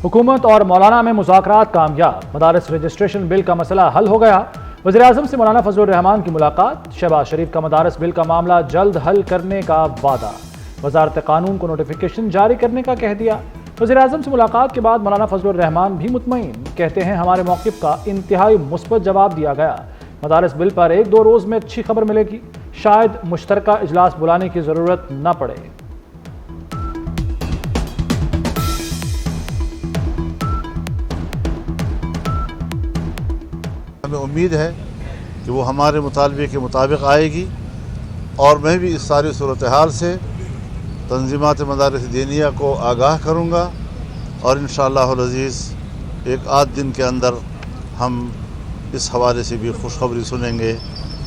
हुकूमत और मौलाना में मुज़ाकरात कामयाब, मदारिस रजिस्ट्रेशन बिल का मसला हल हो गया। वज़ीर-ए-आज़म से मौलाना फजलुर रहमान की मुलाकात। शहबाज शरीफ का मदारिस बिल का मामला जल्द हल करने का वादा। वज़ारत कानून को नोटिफिकेशन जारी करने का कह दिया। वज़ीर-ए-आज़म से मुलाकात के बाद मौलाना फजलुर रहमान भी मुतमईन, कहते हैं हमारे मौक़िफ़ का इंतहाई मुस्बत जवाब दिया गया। मदारिस बिल पर 1-2 रोज़ में अच्छी खबर मिलेगी, शायद मुश्तरका इजलास बुलाने की ज़रूरत न पड़े। हमें उम्मीद है कि वो हमारे मुतालबे के मुताबिक आएगी और मैं भी इस सारी सूरत हाल से तंजीमात मदारिस दीनिया को आगाह करूँगा और इंशाअल्लाहुल अज़ीज़ एक आध दिन के अंदर हम इस हवाले से भी खुशखबरी सुनेंगे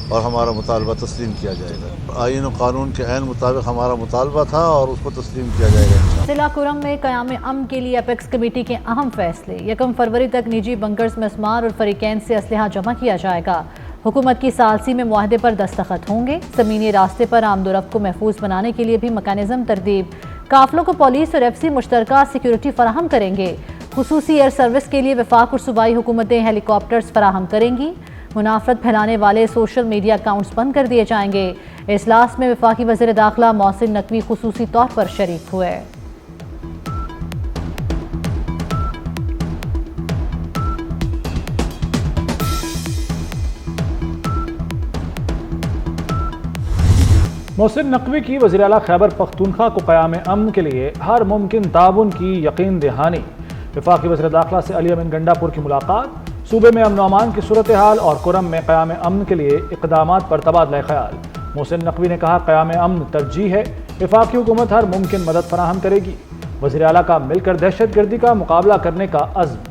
और हमारा मुतालबा तस्लीम किया जाएगा। आईन और कानून के ऐन मुताबिक हमारा मुतालबा था और उसको तस्लीम किया जाएगा। जिला कुरम में क़याम अमन के लिए अपेक्स कमेटी के अहम फैसले। 1 फरवरी तक निजी बंकर्स में स्मार और फरीकैन से असलहा जमा किया जाएगा। हुकूमत की सालसी में मुआहदे पर दस्तखत होंगे। ज़मीनी रास्ते पर आमदोरफ्त को महफूज बनाने के लिए भी मकानिज़म तरतीब। काफिलों को पुलिस और FC मुश्तरका सिक्योरिटी फराहम करेंगे। खुसूसी एयर सर्विस के लिए वफाक और सूबाई हुकूमतें हेलीकॉप्टर्स फराहम करेंगी। मुनाफरत फैलाने वाले सोशल मीडिया अकाउंट्स बंद कर दिए जाएंगे। इजलास में वफाकी वज़ीर दाखिला मोहसिन नकवी खुसूसी तौर पर शरीक हुए। मोहसिन नकवी की वज़ीर आला खैबर पख्तूनख्वा को क़याम अमन के लिए हर मुमकिन ताउन की यकीन दहानी। वफाकी वज़ीर दाखिला से अली अमीन गंडापुर की मुलाकात। सूबे में अमन अमान की सूरत हाल और कुरम में क़याम अमन के लिए इक़दामात पर तबादला ख्याल। मोहसिन नकवी ने कहा क़याम अमन तरजीह है, वफाकी हुकूमत हर मुमकिन मदद फराहम करेगी। वज़ीर आला का मिलकर दहशत गर्दी का मुकाबला करने का अज़्म।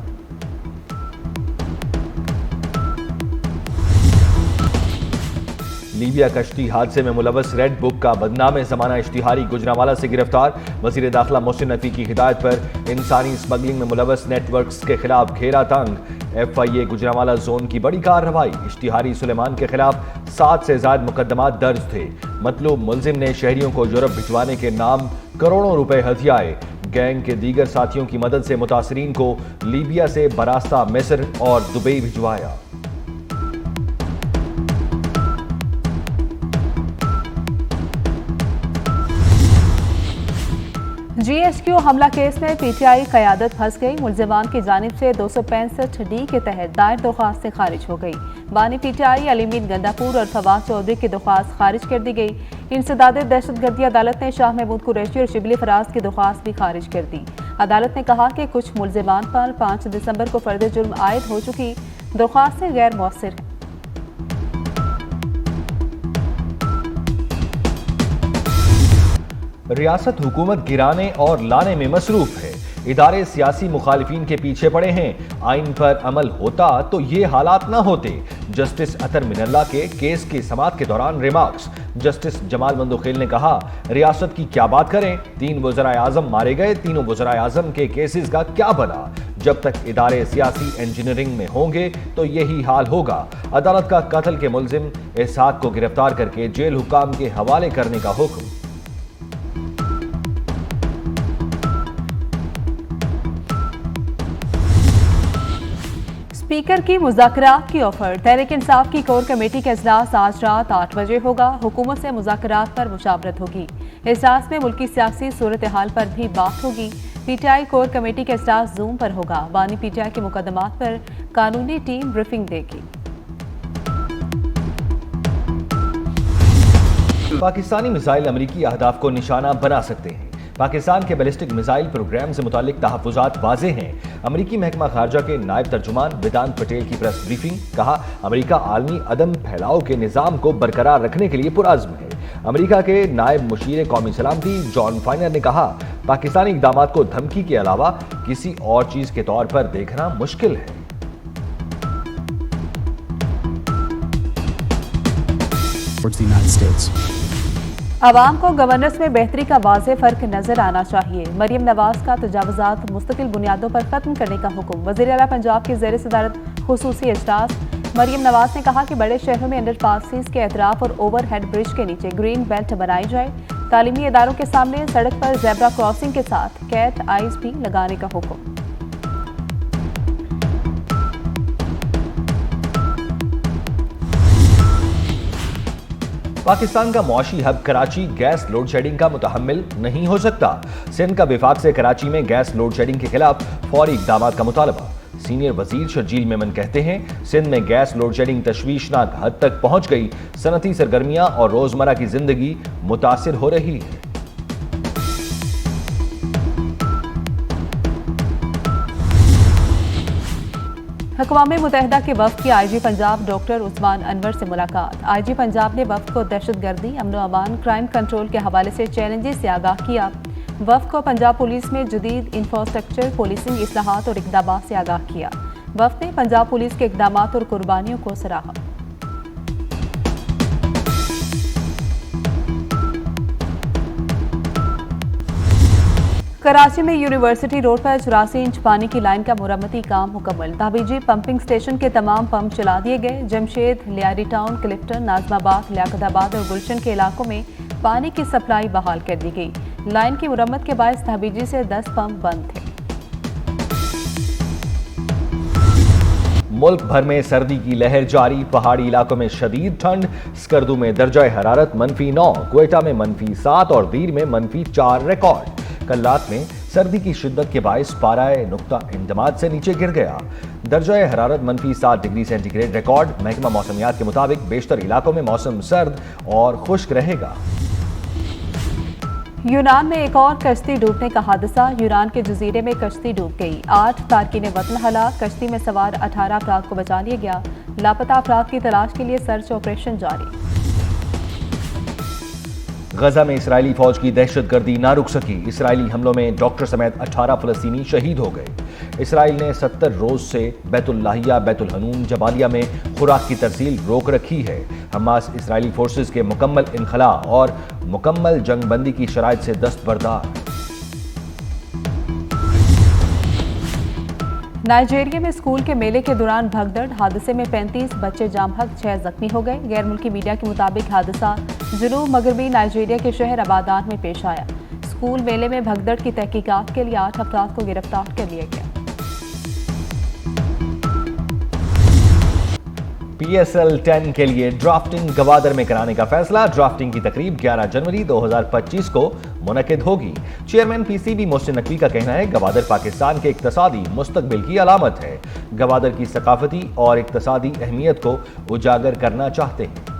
लीबिया कश्ती हादसे में मुलव्वस रेड बुक का बदनाम ज़माना इश्तिहारी गुजरांवाला से गिरफ्तार। वज़ीर दाखिला मोहसिन नकवी की हिदायत पर इंसानी स्मगलिंग में मुलव्वस नेटवर्क्स के खिलाफ घेरा तंग। FIA गुजरांवाला जोन की बड़ी कार्रवाई। इश्तिहारी सुलेमान के खिलाफ 7 से ज़ायद मुकदमात दर्ज थे। मतलूब मुलजिम ने शहरियों को यूरोप भिजवाने के नाम करोड़ों रुपए हथियाए। गैंग के दीगर साथियों की मदद से मुतासरीन को लीबिया से बरास्ता मिस्र और दुबई भिजवाया। GSQ हमला केस में PTI क़यादत फंस गई। मुलज़िमान की जानिब से 265D के तहत दायर दरख्वास्तें खारिज हो गई। बानी PTI अली अमीन गंडापुर और फवाद चौधरी की दरख्वास्त खारिज कर दी गई। इंसदाद दहशतगर्दी अदालत ने शाह महमूद कुरैशी और शिबली फराज की दरख्वास्त भी खारिज कर दी। अदालत ने कहा कि कुछ मुलज़िमान पर 5 दिसंबर को फर्द जुर्म आयद हो चुकी दरख्वास्तें गैर मौसर हैं। रियासत हुकूमत गिराने और लाने में मसरूफ है। इदारे सियासी मुखालिफिन के पीछे पड़े हैं। आइन पर अमल होता तो ये हालात ना होते। जस्टिस अतर मिनल्ला के केस की समाअत के दौरान रिमार्क्स। जस्टिस जमाल मंदोखेल ने कहा, रियासत की क्या बात करें, 3 वज़राए आज़म मारे गए, तीनों वज़राए आज़म के केसेस का क्या बना। जब तक इदारे सियासी इंजीनियरिंग में होंगे तो यही हाल होगा। अदालत का कत्ल के मुलजिम इसहाक को गिरफ्तार करके जेल हुकाम के हवाले करने का हुक्म। स्पीकर की मुज़ाकरात की ऑफर। तहरीक इंसाफ की कोर कमेटी का इजलास आज रात 8 बजे होगा। हुकूमत से मुज़ाकरात पर मुशावरत होगी। इजलास में मुल्की सियासी सूरत हाल पर भी बात होगी। PTI कोर कमेटी का इजलास जूम पर होगा। बानी PTI के मुकदमात पर कानूनी टीम ब्रीफिंग देगी। पाकिस्तानी मिसाइल अमरीकी अहदाफ को निशाना बना सकते हैं। पाकिस्तान के बैलिस्टिक मिसाइल प्रोग्राम से मुतालिक तहफ़्फ़ुज़ात वाज़ेह हैं। अमरीकी महकमा खारजा के नायब तर्जुमान वेदांत पटेल की प्रेस ब्रीफिंग। कहा, अमरीका आलमी अदम फैलाव के निज़ाम को बरकरार रखने के लिए पुरअज़्म है। अमरीका के नायब मुशीर कौमी सलामती जॉन फाइनर ने कहा, पाकिस्तानी इक़दामात को धमकी के अलावा किसी और चीज़ के तौर पर देखना मुश्किल है। अवाम को गवर्नेंस में बेहतरी का वाज़ेह फ़र्क नजर आना चाहिए। मरियम नवाज का तजावुज़ात मुस्तकिल बुनियादों पर खत्म करने का हुक्म। वज़ीर आला पंजाब की ज़ेर सदारत खुसूसी इजलास। मरियम नवाज ने कहा कि बड़े शहरों में अंडरपासेस के एतराफ और ओवरहेड ब्रिज के नीचे ग्रीन बेल्ट बनाई जाए। तालीमी इदारों के सामने सड़क पर ज़ेब्रा क्रॉसिंग के साथ कैट आइज भी लगाने का हुक्म। पाकिस्तान का मौशी hub Karachi gas load shedding का मुतहम्मिल नहीं हो सकता। सिंध का विफाक से कराची में गैस लोड शेडिंग के खिलाफ फौरी इक़दामात का मुतालबा। सीनियर वजीर शर्जील मेमन कहते हैं, सिंध में गैस लोड शेडिंग तशवीशनाक हद तक पहुंच गई। सनती सरगर्मियां और रोजमर्रा की जिंदगी मुतासिर हो रही है। अक़वाम मुत्तहिदा के वफ़द की IG पंजाब डॉक्टर उस्मान अनवर से मुलाकात। IG पंजाब ने वफ़द को दहशतगर्दी, अमन व अमान, क्राइम कंट्रोल के हवाले से चैलेंजेस से आगाह किया। वफ़द को पंजाब पुलिस में जदीद इंफ्रास्ट्रक्चर, पुलिसिंग इस्लाहात और इक़दामात से आगाह किया। वफ़द ने पंजाब पुलिस के इक़दामात और कुर्बानियों को सराहा। कराची में यूनिवर्सिटी रोड पर 84 इंच पानी की लाइन का मुरम्मती काम मुकम्मल। ताबीजी पंपिंग स्टेशन के तमाम पंप चला दिए गए। जमशेद, लियारी टाउन, क्लिफ्टन, नाजमाबाद, लियाकताबाद और गुलशन के इलाकों में पानी की सप्लाई बहाल कर दी गई। लाइन की मुरम्मत के बायस ताबीजी से 10 पंप बंद थे। मुल्क भर में सर्दी की लहर जारी। पहाड़ी इलाकों में शदीद ठंड। स्कर्दू में दर्जा हरारत -9, क्वेटा में -7 और दीर में -4 रिकॉर्ड। कल रात में सर्दी की शिद्दत के बायस पाराए नुक्ता इंजमाद से नीचे गिर गया। दर्जा हरारत -7 डिग्री सेंटीग्रेड रिकॉर्ड। महकमा मौसमियात के मुताबिक बेशतर इलाकों में मौसम सर्द और खुश्क रहेगा। यूनान में एक और कश्ती डूबने का हादसा। यूनान के जजीरे में कश्ती डूब गई। 8 तारकीन वतन हलाक। कश्ती में सवार 18 अफराद को बचा लिया गया। लापता अफराद की तलाश के लिए सर्च ऑपरेशन जारी। गजा में इसराइली फौज की दहशतगर्दी ना रुक सकी। इसराइली हमलों में डॉक्टर समेत 18 फलस्तीनी शहीद हो गए। इसराइल ने 70 रोज से बैतुल्लाहिया, बैतुल हनून, जबालिया में खुराक की तरसील रोक रखी है। हमास इसराइली फोर्सेस के मुकम्मल इनखला और मुकम्मल जंगबंदी की शराइत से दस्तबरदार। नाइजीरिया में स्कूल के मेले के दौरान भगदड़। हादसे में 35 बच्चे जाम हक, 6 जख्मी हो गए। गैर मुल्की मीडिया के मुताबिक हादसा जुनूब मगरबी नाइजीरिया के शहर आबादान में पेश आया। स्कूल मेले में भगदड़ की तहकीकात के लिए 8 अफराद को गिरफ्तार कर लिया गया। PSL 10 के लिए ड्राफ्टिंग गवादर में कराने का फैसला। ड्राफ्टिंग की तकरीब 11 जनवरी 2025 को मुनक्किद होगी। चेयरमैन PCB मोहसिन नकवी का कहना है, गवादर पाकिस्तान के इक्तसादी मुस्तकबिल की अलामत है। गवादर की सकाफती और इक्तसादी अहमियत को उजागर करना चाहते हैं।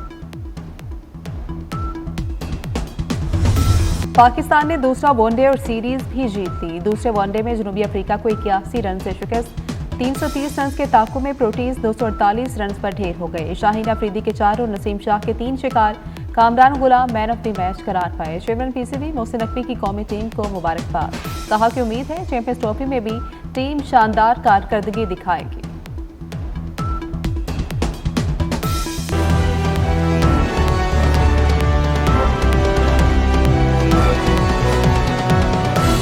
पाकिस्तान ने दूसरा वनडे और सीरीज भी जीत ली। दूसरे वनडे में जनूबी अफ्रीका को 81 रन से शिकस्त। 330 रन के ताक़ुब में प्रोटीज 248 रन पर ढेर हो गए। शाहीन अफरीदी के 4 और नसीम शाह के 3 शिकार कामरान गुलाम मैन ऑफ द मैच करार पाए। चेयरमैन PCB मोहसिन नकवी की कौमी टीम को मुबारकबाद। कहा कि उम्मीद है चैंपियंस ट्रॉफी में भी टीम शानदार कारकर्दगी दिखाएगी।